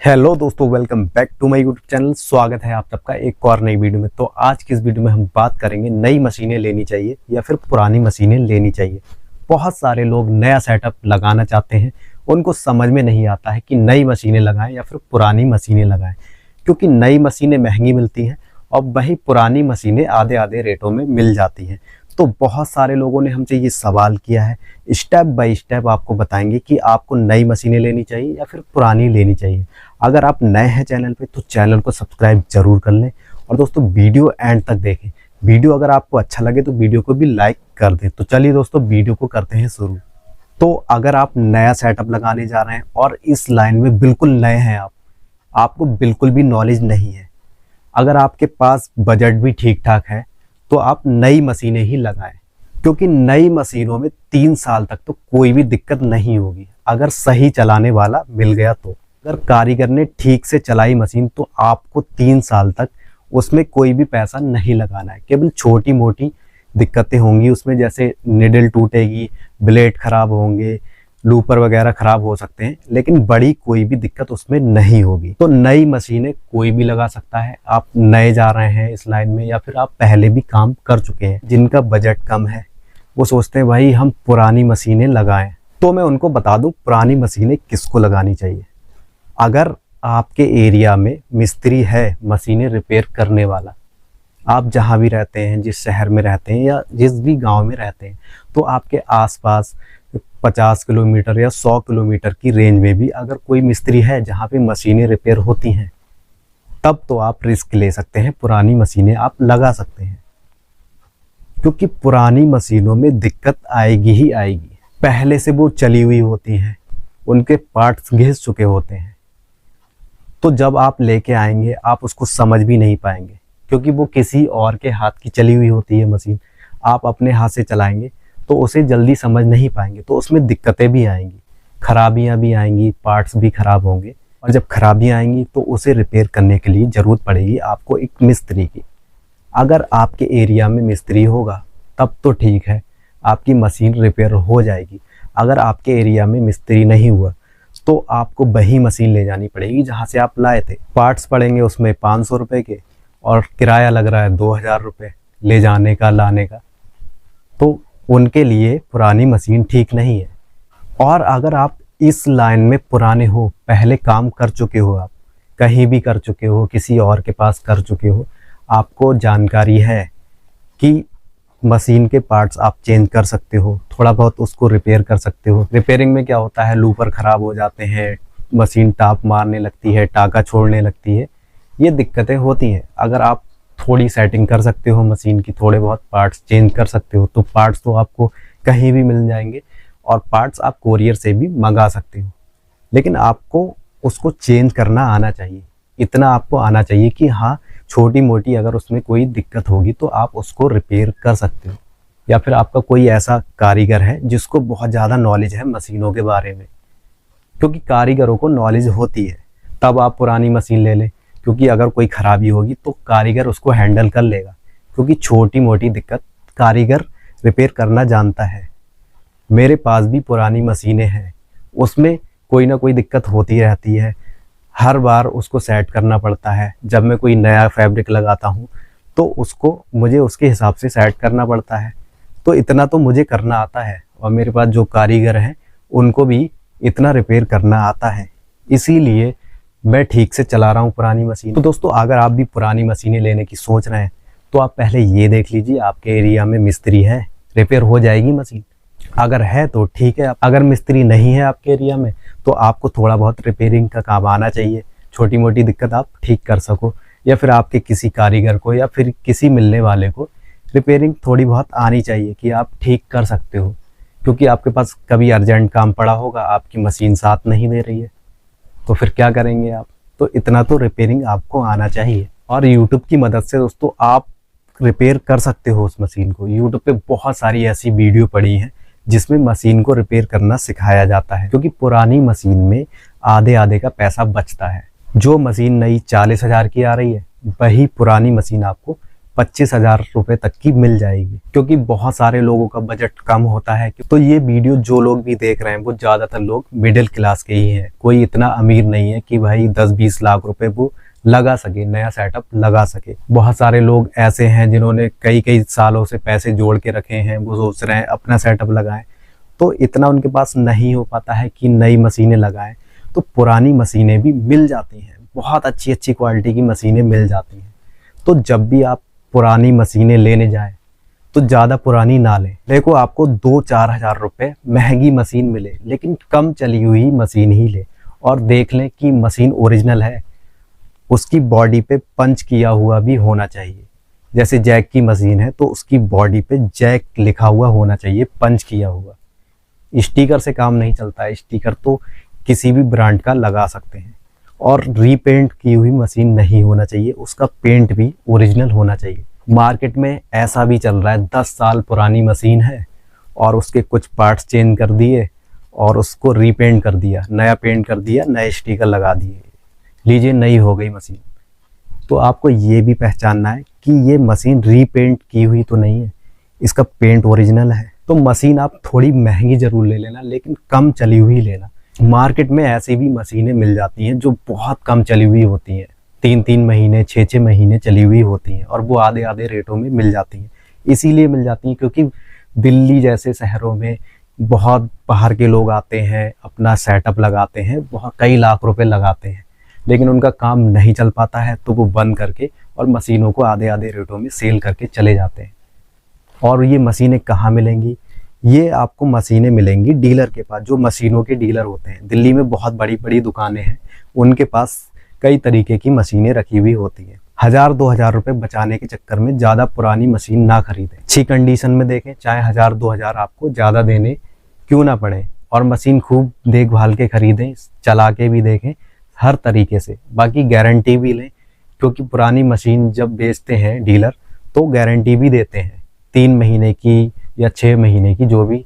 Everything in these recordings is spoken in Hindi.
हेलो दोस्तों, welcome back to my YouTube channel. स्वागत है आप सबका एक और नई वीडियो में। तो आज की इस वीडियो में हम बात करेंगे नई मशीनें लेनी चाहिए या फिर पुरानी मशीनें लेनी चाहिए। बहुत सारे लोग नया सेटअप लगाना चाहते हैं, उनको समझ में नहीं आता है कि नई मशीनें लगाएं या फिर पुरानी मशीनें लगाएं, क्योंकि नई मशीनें महंगी मिलती हैं और वही पुरानी मशीनें आधे आधे रेटों में मिल जाती हैं। तो बहुत सारे लोगों ने हमसे ये सवाल किया है। स्टेप बाय स्टेप आपको बताएंगे कि आपको नई मशीनें लेनी चाहिए या फिर पुरानी लेनी चाहिए। अगर आप नए हैं चैनल पे तो चैनल को सब्सक्राइब जरूर कर लें और दोस्तों वीडियो एंड तक देखें। वीडियो अगर आपको अच्छा लगे तो वीडियो को भी लाइक कर दें। तो चलिए दोस्तों, वीडियो को करते हैं शुरू। तो अगर आप नया सेटअप लगाने जा रहे हैं और इस लाइन में बिल्कुल नए हैं, आपको बिल्कुल भी नॉलेज नहीं है, अगर आपके पास बजट भी ठीक ठाक है तो आप नई मशीनें ही लगाएं, क्योंकि नई मशीनों में 3 साल तक तो कोई भी दिक्कत नहीं होगी अगर सही चलाने वाला मिल गया तो। अगर कारीगर ने ठीक से चलाई मशीन तो आपको 3 साल तक उसमें कोई भी पैसा नहीं लगाना है। केवल छोटी मोटी दिक्कतें होंगी उसमें, जैसे निडल टूटेगी, ब्लेड खराब होंगे, लूपर वगैरह खराब हो सकते हैं, लेकिन बड़ी कोई भी दिक्कत उसमें नहीं होगी। तो नई मशीनें कोई भी लगा सकता है। आप नए जा रहे हैं इस लाइन में या फिर आप पहले भी काम कर चुके हैं, जिनका बजट कम है वो सोचते हैं भाई हम पुरानी मशीनें लगाएं। तो मैं उनको बता दूं पुरानी मशीनें किसको लगानी चाहिए। अगर आपके एरिया में मिस्त्री है मशीनें रिपेयर करने वाला, आप जहाँ भी रहते हैं, जिस शहर में रहते हैं या जिस भी गांव में रहते हैं, तो आपके आसपास 50 किलोमीटर या 100 किलोमीटर की रेंज में भी अगर कोई मिस्त्री है जहाँ पे मशीनें रिपेयर होती हैं, तब तो आप रिस्क ले सकते हैं, पुरानी मशीनें आप लगा सकते हैं। क्योंकि पुरानी मशीनों में दिक्कत आएगी ही आएगी। पहले से वो चली हुई होती हैं, उनके पार्ट्स घिस चुके होते हैं, तो जब आप लेके आएंगे आप उसको समझ भी नहीं पाएंगे, क्योंकि वो किसी और के हाथ की चली हुई होती है मशीन। आप अपने हाथ से चलाएंगे तो उसे जल्दी समझ नहीं पाएंगे, तो उसमें दिक्कतें भी आएंगी, खराबियां भी आएंगी, पार्ट्स भी खराब होंगे। और जब खराबियां आएंगी तो उसे रिपेयर करने के लिए ज़रूरत पड़ेगी आपको एक मिस्त्री की। अगर आपके एरिया में मिस्त्री होगा तब तो ठीक है, आपकी मशीन रिपेयर हो जाएगी। अगर आपके एरिया में मिस्त्री नहीं हुआ तो आपको वही मशीन ले जानी पड़ेगी जहाँ से आप लाए थे। पार्ट्स पड़ेंगे उसमें 500 रुपये के और किराया लग रहा है 2000 रुपये ले जाने का लाने का, तो उनके लिए पुरानी मशीन ठीक नहीं है। और अगर आप इस लाइन में पुराने हो, पहले काम कर चुके हो, आप कहीं भी कर चुके हो, किसी और के पास कर चुके हो, आपको जानकारी है कि मशीन के पार्ट्स आप चेंज कर सकते हो, थोड़ा बहुत उसको रिपेयर कर सकते हो। रिपेयरिंग में क्या होता है, लूपर ख़राब हो जाते हैं, मशीन टाप मारने लगती है, टाका छोड़ने लगती है, ये दिक्कतें होती हैं। अगर आप थोड़ी सेटिंग कर सकते हो मशीन की, थोड़े बहुत पार्ट्स चेंज कर सकते हो, तो पार्ट्स तो आपको कहीं भी मिल जाएंगे और पार्ट्स आप कोरियर से भी मंगा सकते हो। लेकिन आपको उसको चेंज करना आना चाहिए। इतना आपको आना चाहिए कि हाँ, छोटी मोटी अगर उसमें कोई दिक्कत होगी तो आप उसको रिपेयर कर सकते हो। या फिर आपका कोई ऐसा कारीगर है जिसको बहुत ज़्यादा नॉलेज है मशीनों के बारे में, क्योंकि कारीगरों को नॉलेज होती है, तब आप पुरानी मशीन ले लें। क्योंकि अगर कोई ख़राबी होगी तो कारीगर उसको हैंडल कर लेगा, क्योंकि छोटी मोटी दिक्कत कारीगर रिपेयर करना जानता है। मेरे पास भी पुरानी मशीनें हैं, उसमें कोई ना कोई दिक्कत होती रहती है, हर बार उसको सेट करना पड़ता है। जब मैं कोई नया फैब्रिक लगाता हूँ तो उसको मुझे उसके हिसाब से सेट करना पड़ता है। तो इतना तो मुझे करना आता है और मेरे पास जो कारीगर हैं उनको भी इतना रिपेयर करना आता है, इसीलिए मैं ठीक से चला रहा हूँ पुरानी मशीन। तो दोस्तों, अगर आप भी पुरानी मशीनें लेने की सोच रहे हैं तो आप पहले ये देख लीजिए आपके एरिया में मिस्त्री है, रिपेयर हो जाएगी मशीन। अगर है तो ठीक है, अगर मिस्त्री नहीं है आपके एरिया में तो आपको थोड़ा बहुत रिपेयरिंग का काम आना चाहिए, छोटी मोटी दिक्कत आप ठीक कर सको, या फिर आपके किसी कारीगर को या फिर किसी मिलने वाले को रिपेयरिंग थोड़ी बहुत आनी चाहिए कि आप ठीक कर सकते हो। क्योंकि आपके पास कभी अर्जेंट काम पड़ा होगा, आपकी मशीन साथ नहीं दे रही है, तो फिर क्या करेंगे आप। तो इतना तो रिपेयरिंग आपको आना चाहिए। और यूट्यूब की मदद से दोस्तों आप रिपेयर कर सकते हो उस मशीन को। यूट्यूब पे बहुत सारी ऐसी वीडियो पड़ी हैं जिसमें मशीन को रिपेयर करना सिखाया जाता है, क्योंकि पुरानी मशीन में आधे आधे का पैसा बचता है। जो मशीन नई 40,000 की आ रही है, वही पुरानी मशीन आपको 25,000 रुपये तक की मिल जाएगी, क्योंकि बहुत सारे लोगों का बजट कम होता है। तो ये वीडियो जो लोग भी देख रहे हैं वो ज़्यादातर लोग मिडिल क्लास के ही हैं। कोई इतना अमीर नहीं है कि भाई 10-20 लाख रुपए वो लगा सके, नया सेटअप लगा सके। बहुत सारे लोग ऐसे हैं जिन्होंने कई सालों से पैसे जोड़ के रखे हैं, वो सोच रहे हैं अपना सेटअप लगाएं, तो इतना उनके पास नहीं हो पाता है कि नई मशीनें लगाएं। तो पुरानी मशीनें भी मिल जाती हैं, बहुत अच्छी क्वालिटी की मशीनें मिल जाती हैं। तो जब भी आप पुरानी मशीनें लेने जाएं तो ज़्यादा पुरानी ना लें। देखो, आपको 2-4 हज़ार रुपये महंगी मशीन मिले, लेकिन कम चली हुई मशीन ही ले और देख लें कि मशीन ओरिजिनल है। उसकी बॉडी पे पंच किया हुआ भी होना चाहिए। जैसे जैक की मशीन है तो उसकी बॉडी पे जैक लिखा हुआ होना चाहिए, पंच किया हुआ। स्टिकर से काम नहीं चलता है, स्टिकर तो किसी भी ब्रांड का लगा सकते हैं। और रीपेंट की हुई मशीन नहीं होना चाहिए, उसका पेंट भी ओरिजिनल होना चाहिए। मार्केट में ऐसा भी चल रहा है, 10 साल पुरानी मशीन है और उसके कुछ पार्ट्स चेंज कर दिए और उसको रीपेंट कर दिया, नया पेंट कर दिया, नए स्टिकर लगा दिए, लीजिए नई हो गई मशीन। तो आपको ये भी पहचानना है कि ये मशीन रीपेंट की हुई तो नहीं है, इसका पेंट ओरिजिनल है। तो मशीन आप थोड़ी महंगी जरूर ले लेना, लेकिन कम चली हुई लेना। मार्केट में ऐसी भी मशीनें मिल जाती हैं जो बहुत कम चली हुई होती हैं, 3-3 महीने 6-6 महीने चली हुई होती हैं, और वो आधे रेटों में मिल जाती हैं। इसीलिए मिल जाती हैं क्योंकि दिल्ली जैसे शहरों में बहुत बाहर के लोग आते हैं, अपना सेटअप लगाते हैं, बहुत कई लाख रुपए लगाते हैं, लेकिन उनका काम नहीं चल पाता है तो वो बंद करके और मशीनों को आधे रेटों में सेल करके चले जाते हैं। और ये मशीनें कहाँ मिलेंगी? ये आपको मशीनें मिलेंगी डीलर के पास, जो मशीनों के डीलर होते हैं। दिल्ली में बहुत बड़ी दुकानें हैं, उनके पास कई तरीके की मशीनें रखी हुई होती हैं। 1,000-2,000 रुपए बचाने के चक्कर में ज़्यादा पुरानी मशीन ना खरीदें। अच्छी कंडीशन में देखें, चाहे 1,000-2,000 आपको ज़्यादा देने क्यों ना पड़े, और मशीन खूब देखभाल के खरीदें, चला के भी देखें हर तरीके से। बाकी गारंटी भी लें, क्योंकि पुरानी मशीन जब बेचते हैं डीलर तो गारंटी भी देते हैं, 3 महीने की या 6 महीने की, जो भी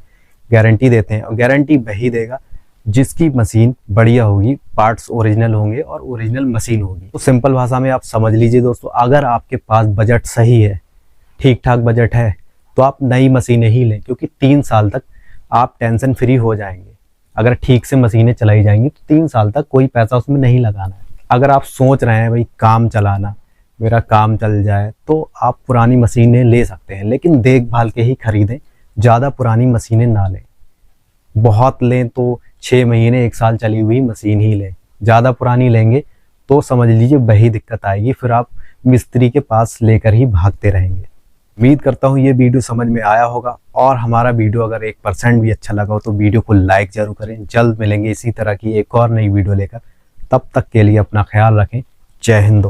गारंटी देते हैं। और गारंटी वही देगा जिसकी मशीन बढ़िया होगी, पार्ट्स ओरिजिनल होंगे और ओरिजिनल मशीन होगी। तो सिंपल भाषा में आप समझ लीजिए दोस्तों, अगर आपके पास बजट सही है, ठीक ठाक बजट है, तो आप नई मशीनें ही लें, क्योंकि 3 साल तक आप टेंशन फ्री हो जाएंगे। अगर ठीक से मशीनें चलाई जाएंगी तो 3 साल तक कोई पैसा उसमें नहीं लगाना है। अगर आप सोच रहे हैं भाई काम चलाना, मेरा काम चल जाए, तो आप पुरानी मशीनें ले सकते हैं, लेकिन देखभाल के ही खरीदें, ज़्यादा पुरानी मशीनें ना लें। बहुत लें तो 6 महीने 1 साल चली हुई मशीन ही लें। ज़्यादा पुरानी लेंगे तो समझ लीजिए वही दिक्कत आएगी, फिर आप मिस्त्री के पास लेकर ही भागते रहेंगे। उम्मीद करता हूँ ये वीडियो समझ में आया होगा, और हमारा वीडियो अगर 1% भी अच्छा लगा हो तो वीडियो को लाइक जरूर करें। जल्द मिलेंगे इसी तरह की एक और नई वीडियो लेकर, तब तक के लिए अपना ख्याल रखें। जय हिंद।